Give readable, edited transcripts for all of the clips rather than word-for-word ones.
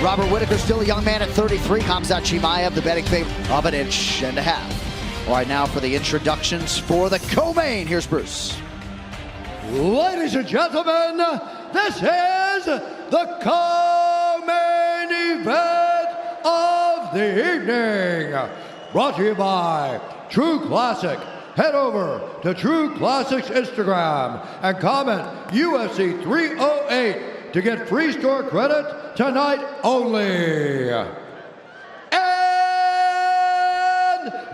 Robert Whittaker, still a young man at 33. Khamzat Chimaev, the betting favorite of 1.5 inches. All right, now for the introductions for the co-main. Here's Bruce. Ladies and gentlemen, this is the co-main event of the evening. Brought to you by True Classic. Head over to True Classic's Instagram and comment UFC 308 to get free store credit tonight only. And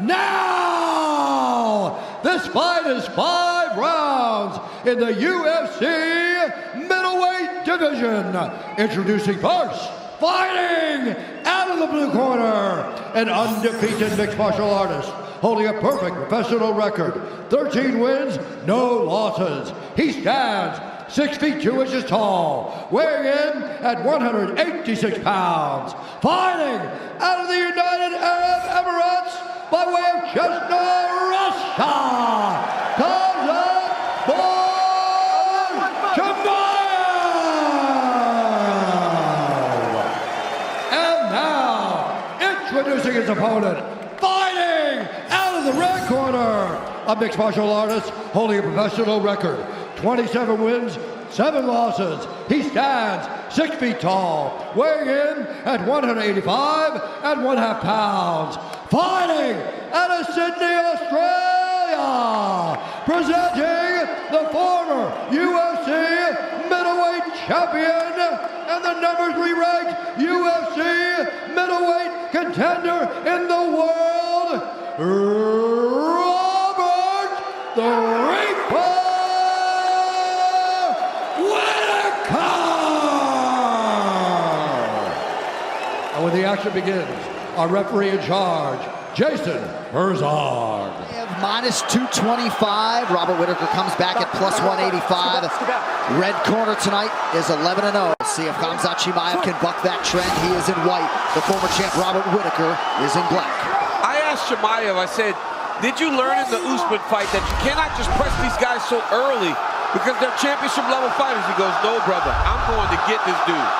now, this fight is 5 rounds in the UFC middleweight division. Introducing first, fighting out of the blue corner, an undefeated mixed martial artist holding a perfect professional record, 13 wins, no losses. He stands 6 feet 2 inches tall, weighing in at 186 pounds. Fighting out of the United Arab Emirates by way of Chester, Russia, Khamzat Chimaev. And now, introducing his opponent, fighting out of the red corner, a mixed martial artist holding a professional record, 27 wins, 7 losses. He stands 6 feet tall, weighing in at 185.5 pounds. Fighting out of Sydney, Australia, presenting the former UFC middleweight champion and the number 3 ranked UFC middleweight contender in the world, Robbert the Reaper Whittaker! And when the action begins, our referee in charge, Jason Herzog. Minus 225. Robert Whittaker comes back at plus 185. Red corner tonight is 11-0. See if Khamzat Chimaev can buck that trend. He is in white. The former champ Robert Whittaker is in black. I asked Chimaev, I said, did you learn in the Usman fight that you cannot just press these guys so early because they're championship level fighters? He goes, no, brother, I'm going to get this dude.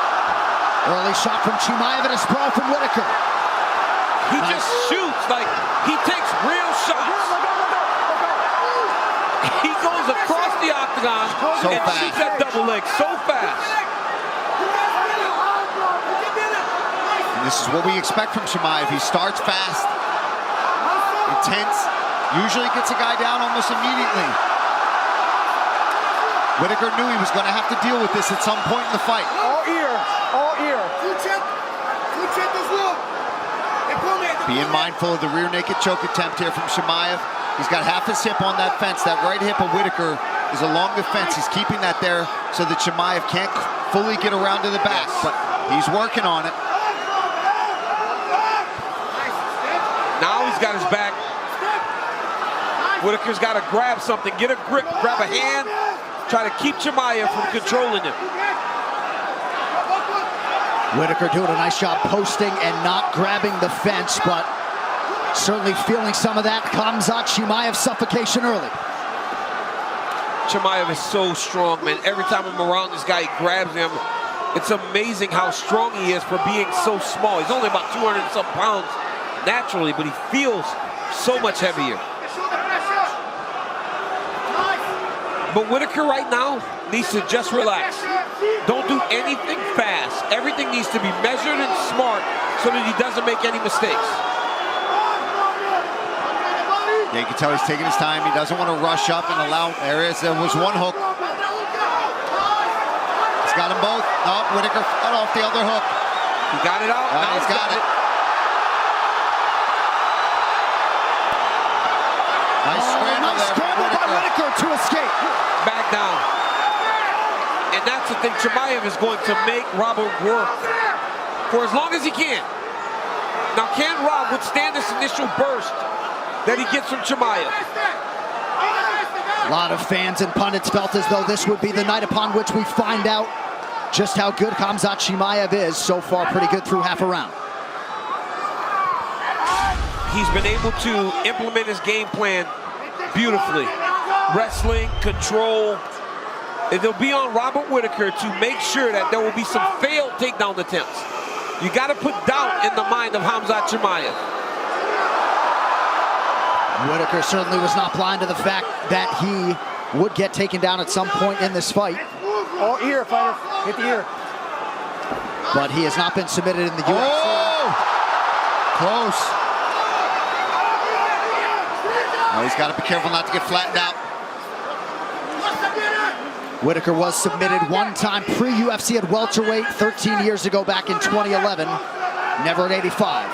Early shot from Chimaev and a sprawl from Whittaker. He just shoots, like, he takes real shots. He goes across the octagon so and fast. shoots that double leg so fast. And this is what we expect from Chimaev. He starts fast, intense, usually gets a guy down almost immediately. Whittaker knew he was going to have to deal with this at some point in the fight. All ear, all ear. Being mindful of the rear naked choke attempt here from Chimaev. He's got half his hip on that fence. That right hip of Whittaker is along the fence. He's keeping that there so that Chimaev can't fully get around to the back, but he's working on it. Now he's got his back. Whittaker's got to grab something, get a grip, grab a hand, try to keep Chimaev from controlling him. Whittaker doing a nice job posting and not grabbing the fence, but certainly feeling some of that Khamzat Chimaev suffocation early. Chimaev is so strong, man. Every time I'm around this guy, he grabs him. It's amazing how strong he is for being so small. He's only about 200 and some pounds naturally, but he feels so much heavier. But Whittaker right now needs to just relax. Don't do anything fast. Everything needs to be measured and smart so that he doesn't make any mistakes. Yeah, you can tell he's taking his time. He doesn't want to rush up and allow areas. There was one hook. He's got them both. Oh, Whittaker cut off the other hook. He got it out. Now he's got it. Nice scramble there by Whittaker to escape. Back down. And that's the thing, Chimaev is going to make Robert work for as long as he can. Now, can Rob withstand this initial burst that he gets from Chimaev? A lot of fans and pundits felt as though this would be the night upon which we find out just how good Khamzat Chimaev is. So far, pretty good through half a round. He's been able to implement his game plan beautifully. Wrestling, control. It'll be on Robert Whittaker to make sure that there will be some failed takedown attempts. You got to put doubt in the mind of Khamzat Chimaev. Whittaker certainly was not blind to the fact that he would get taken down at some point in this fight. All ear, fighter. Hit the ear. But he has not been submitted in the UFC. Oh! Close. Oh, he's got to be careful not to get flattened out. Whittaker was submitted one time pre-UFC at welterweight 13 years ago back in 2011. Never at 85.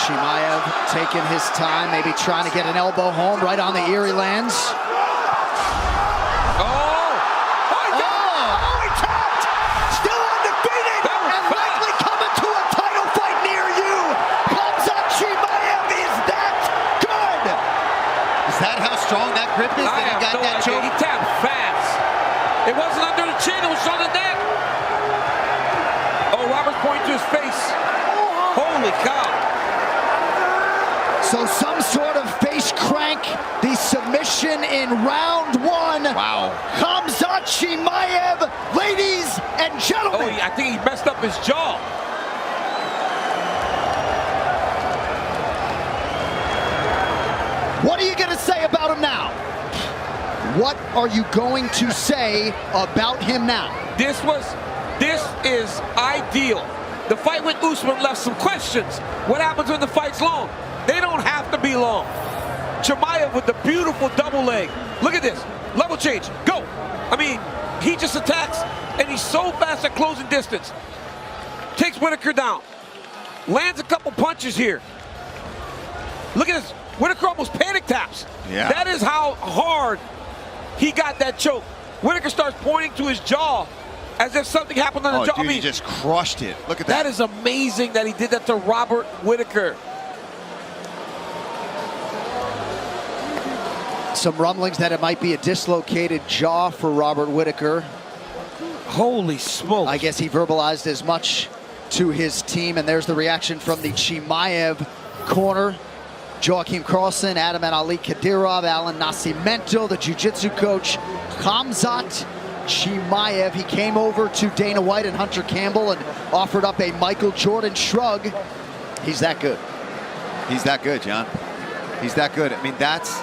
Chimaev taking his time, maybe trying to get an elbow home right on the ear he lands. He tapped! Still undefeated! And likely coming to a title fight near you! Khamzat Chimaev is that good! Is that how strong that grip is that he got that choke? He tapped fast. It wasn't under the chin, it was on the neck. Oh, Robert's pointing to his face. Holy cow. So some sort of face crank, the submission in round one. Wow. Khamzat Chimaev, ladies and gentlemen. Oh, I think he messed up his jaw. What are you going to say about him now? What are you going to say about him now? This is ideal. The fight with Usman left some questions. What happens when the fight's long? They don't have to be long. Chimaev with the beautiful double leg. Look at this. Level change. Go. I mean, he just attacks, and he's so fast at closing distance. Takes Whittaker down. Lands a couple punches here. Look at this. Whittaker almost panic taps. Yeah. That is how hard he got that choke. Whittaker starts pointing to his jaw as if something happened on the jaw. Dude, he just crushed it. Look at that. That is amazing that he did that to Robbert Whittaker. Some rumblings that it might be a dislocated jaw for Robbert Whittaker. Holy smoke. I guess he verbalized as much to his team, and there's the reaction from the Chimaev corner. Joaquim Carlson, Adam and Ali Kadyrov, Alan Nascimento, the jiu-jitsu coach, Khamzat Chimaev. He came over to Dana White and Hunter Campbell and offered up a Michael Jordan shrug. He's that good. He's that good, John. He's that good. I mean, that's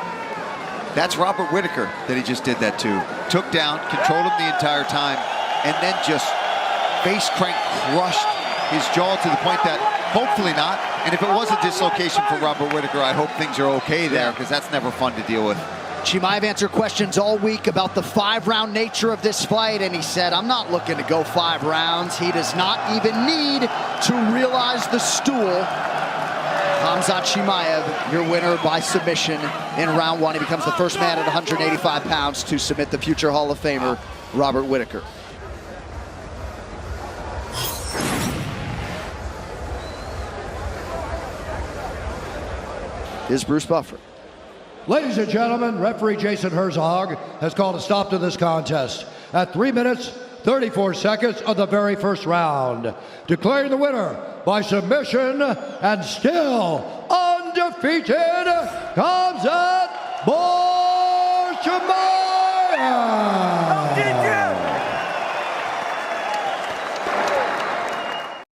Robbert Whittaker that he just did that to. Took down, controlled him the entire time, and then just face crank crushed his jaw to the point that hopefully not. And if it was a dislocation for Robbert Whittaker, I hope things are okay there, because that's never fun to deal with. Chimaev answered questions all week about the 5-round nature of this fight, and he said, I'm not looking to go 5 rounds. He does not even need to realize the stool. Khamzat Chimaev, your winner by submission in round 1. He becomes the first man at 185 pounds to submit the future Hall of Famer, Robbert Whittaker. Here's Bruce Buffer. Ladies and gentlemen, referee Jason Herzog has called a stop to this contest at 3 minutes, 34 seconds of the very first round, declaring the winner by submission and still undefeated, Khamzat